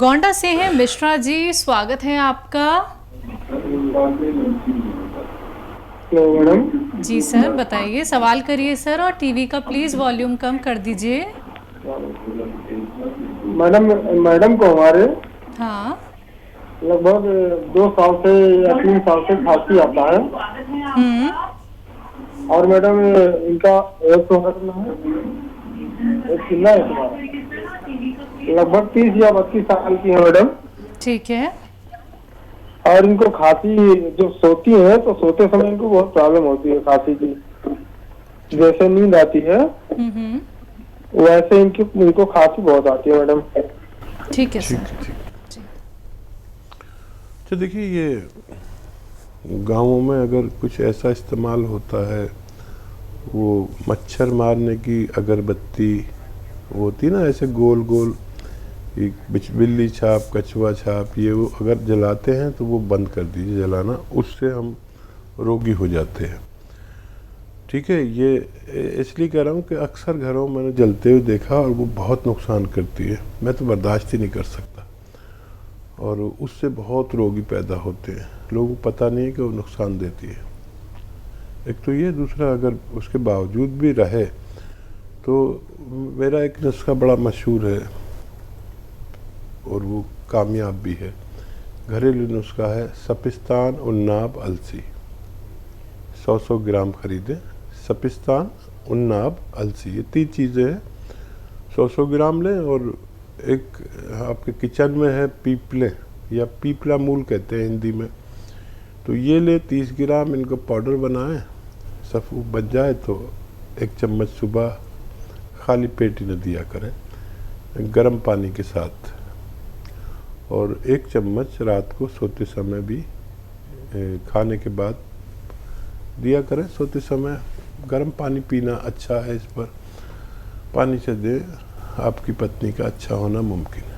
गोंडा से हैं मिश्रा जी, स्वागत है आपका। Hello madam. जी सर, बताइए, सवाल करिए सर, और टीवी का प्लीज़ वॉल्यूम कम कर दीजिए। मैडम मैडम को हमारे हाँ। लगभग 2 साल से या 3 साल से खांसी आता है। हम्म। और मैडम इनका एक तो है, एक चिल्ला है तुम्हारा, लगभग 30 या 32 साल की है मैडम। ठीक है। और इनको खांसी, जब सोती है तो सोते समय इनको बहुत प्रॉब्लम होती है खांसी की। जैसे नींद आती है हम्म। वैसे इनको खांसी बहुत आती है मैडम। ठीक है ठीक सर। है, ठीक। जी। तो देखिए, ये गाँवों में अगर कुछ ऐसा इस्तेमाल होता है, वो मच्छर मारने की अगरबत्ती होती ना, ऐसे गोल गोल, एक बिल्ली छाप, कछुआ छाप, ये वो अगर जलाते हैं तो वो बंद कर दीजिए जलाना, उससे हम रोगी हो जाते हैं। ठीक है, ये इसलिए कह रहा हूँ कि अक्सर घरों में मैंने जलते हुए देखा और वो बहुत नुकसान करती है, मैं तो बर्दाश्त ही नहीं कर सकता, और उससे बहुत रोगी पैदा होते हैं। लोगों को पता नहीं है कि वो नुकसान देती है। एक तो ये, दूसरा अगर उसके बावजूद भी रहे तो मेरा एक नुस्खा बड़ा मशहूर है और वो कामयाब भी है, घरेलू नुस्खा है। सपिस्तान, उन्नाब, अलसी 100 ग्राम खरीदें। सपिस्तान, उन्नाब, अलसी, ये 3 चीज़ें हैं। 100 ग्राम लें। और एक आपके किचन में है पीपले, या पीपला मूल कहते हैं हिंदी में, तो ये ले 30 ग्राम, इनको पाउडर बनाएं, सफ़ू बच जाए तो 1 चम्मच सुबह खाली पेट ही न दिया करें गर्म पानी के साथ, और 1 चम्मच रात को सोते समय भी खाने के बाद दिया करें। सोते समय गर्म पानी पीना अच्छा है, इस पर पानी से दे आपकी पत्नी का अच्छा होना मुमकिन है।